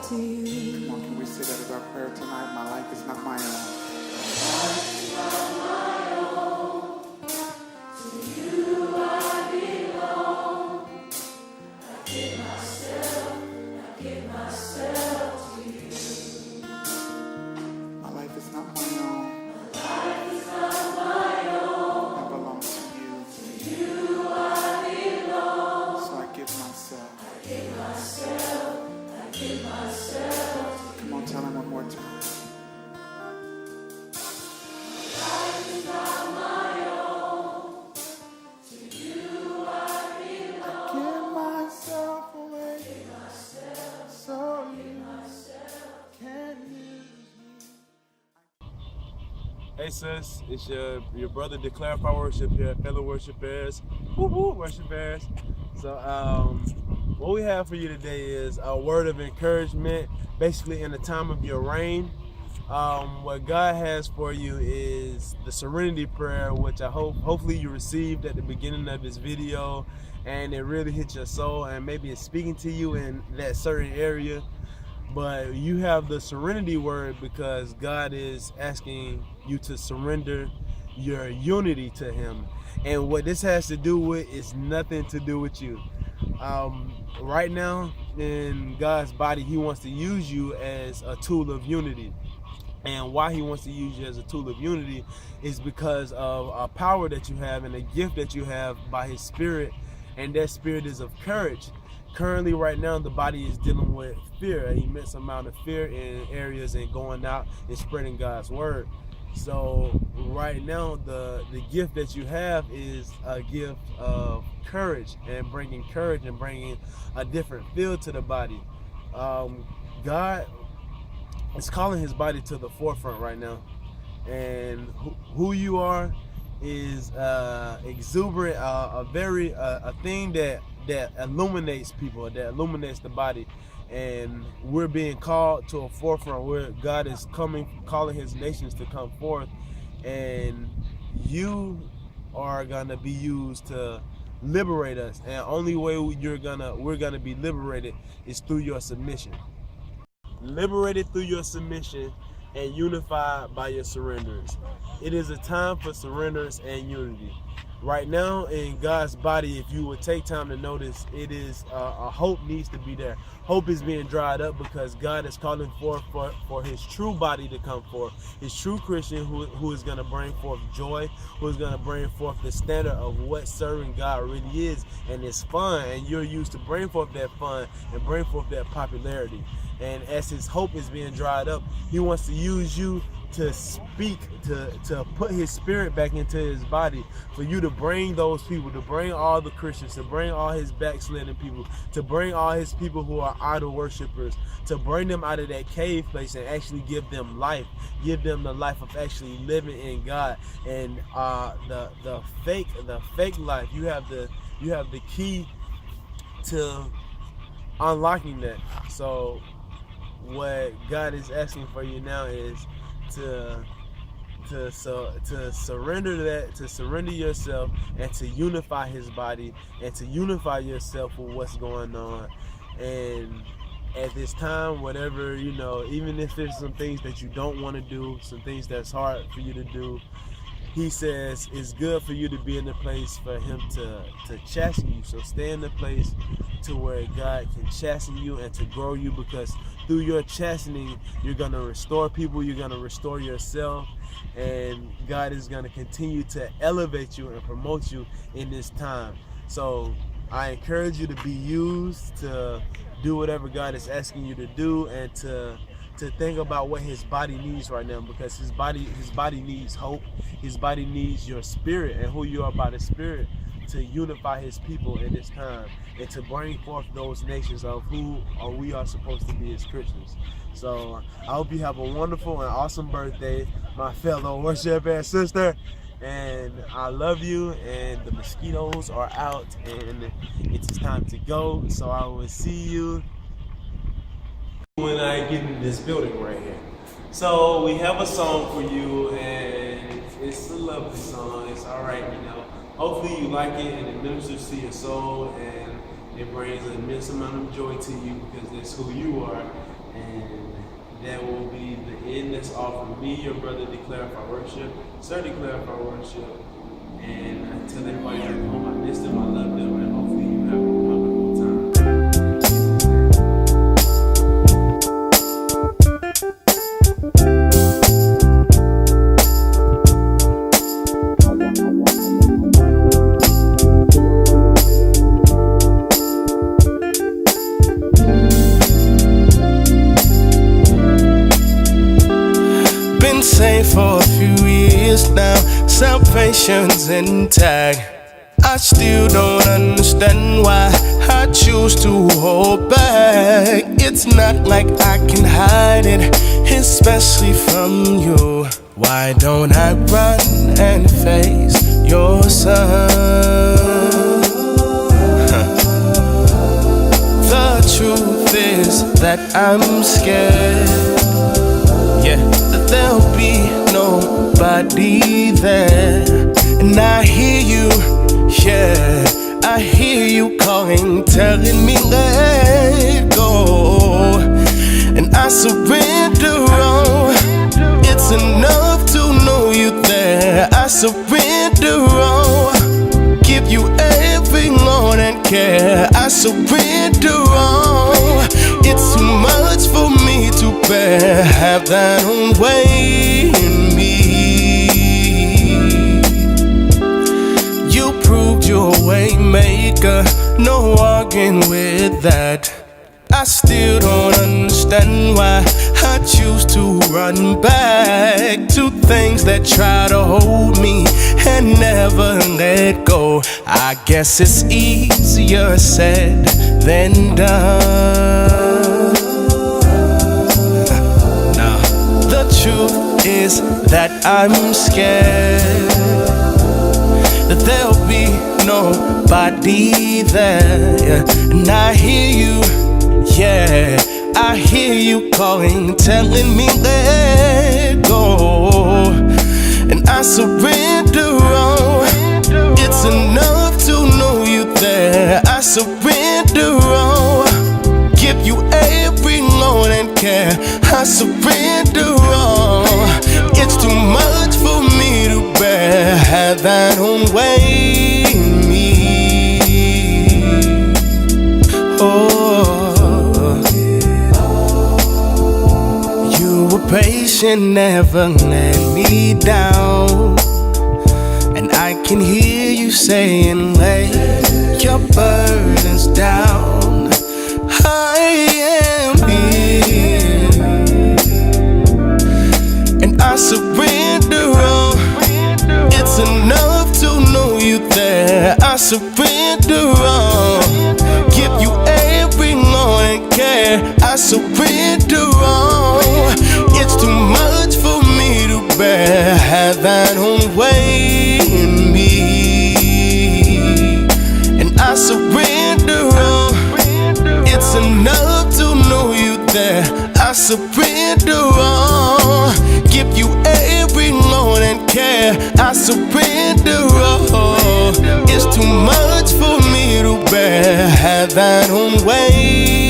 to you. Come on, can we say that as our prayer tonight? My life is not my own. My life is not my own. I belong to you. So I give myself. Come on, tell him one more time. I give myself away so you can use me. Hey sis, it's your brother Declare Fire Worship here, fellow worshipers, woo-hoo, worshipers. So what we have for you today is a word of encouragement, basically in the time of your reign. What God has for you is the Serenity Prayer, which I hopefully you received at the beginning of this video, and it really hit your soul, and maybe it's speaking to you in that certain area. But you have the serenity word because God is asking you to surrender your unity to Him. And what this has to do with is nothing to do with you. Right now in God's body, He wants to use you as a tool of unity. And why He wants to use you as a tool of unity is because of a power that you have and a gift that you have by His Spirit. And that spirit is of courage. Currently, right now, the body is dealing with fear, an immense amount of fear in areas and going out and spreading God's word. So right now, the gift that you have is a gift of courage and bringing a different feel to the body. God is calling His body to the forefront right now. And who you are is exuberant, a thing that illuminates people, that illuminates the body, and we're being called to a forefront where God is calling His nations to come forth, and you are gonna be used to liberate us. And the only way we're gonna be liberated is through your submission. Liberated through your submission and unified by your surrenders. It is a time for surrenders and unity. Right now in God's body, if you would take time to notice, it is a hope needs to be there. Hope is being dried up because God is calling forth for His true body to come forth. His true Christian who is going to bring forth joy, who is going to bring forth the standard of what serving God really is. And it's fun, and you're used to bring forth that fun and bring forth that popularity. And as His hope is being dried up, He wants to use you to speak, to put His Spirit back into His body, for you to bring those people, to bring all the Christians, to bring all His backsliding people, to bring all His people who are idol worshipers, to bring them out of that cave place and actually give them life, give them the life of actually living in God. And the fake life, you have the key to unlocking that. So what God is asking for you now is to surrender that, to surrender yourself, and to unify His body, and to unify yourself with what's going on. And at this time, whatever, even if there's some things that you don't want to do, some things that's hard for you to do, He says it's good for you to be in a place for Him to chasten you. So stay in the place to where God can chasten you and to grow you, because through your chastening, you're going to restore people, you're going to restore yourself, and God is going to continue to elevate you and promote you in this time. So I encourage you to be used to do whatever God is asking you to do, and to think about what His body needs right now, because His body needs hope. His body needs your spirit and who you are by the Spirit to unify His people in this time, and to bring forth those nations of who we are supposed to be as Christians. So I hope you have a wonderful and awesome birthday, my fellow worshiper sister. And I love you, and the mosquitoes are out, and it's time to go. So I will see you when I get in this building right here. So we have a song for you, and it's a lovely song. It's all right, Hopefully you like it, and it ministers to your soul, and it brings an immense amount of joy to you, because that's who you are. And that will be the end. That's all from me, your brother Declarify Worship. Sir Declarify Worship. And I tell everybody at home I miss them, I love them, and hopefully you have a wonderful time. Been saved for a few years now, salvation's intact. I still don't understand why I choose to hold back. It's not like I can hide it, especially from you. Why don't I run and face your son? The truth is that I'm scared, yeah, that there'll be nobody there. And I hear you, yeah, I hear you calling, telling me let go. And I surrender all, it's enough to know you there. I surrender all, give you every Lord and care. I surrender all, it's too much for me to bear. Have thine own way in me. You proved your way maker, no arguing with that. I still don't understand why I choose to run back to things that try to hold me and never let go. I guess it's easier said than done. Nah, the truth is that I'm scared that there'll be nobody there. And I hear you, yeah, I hear you calling, telling me let go. And I surrender all, it's enough to know you there. I surrender all, give you every Lord and care. I surrender all, it's too much for me to bear. Have thine own way in me. Oh, you were patient, never let me down. And I can hear you saying, lay your burdens down. I am here, and I surrender all. It's enough to know you there. I surrender all, give you every Lord and care. I surrender all, it's too much for me to bear. Have thine own way in me. And I surrender all, it's enough to know you there. I surrender all, give you every Lord and care. I surrender all, it's too much for me to bear. Have thine own way.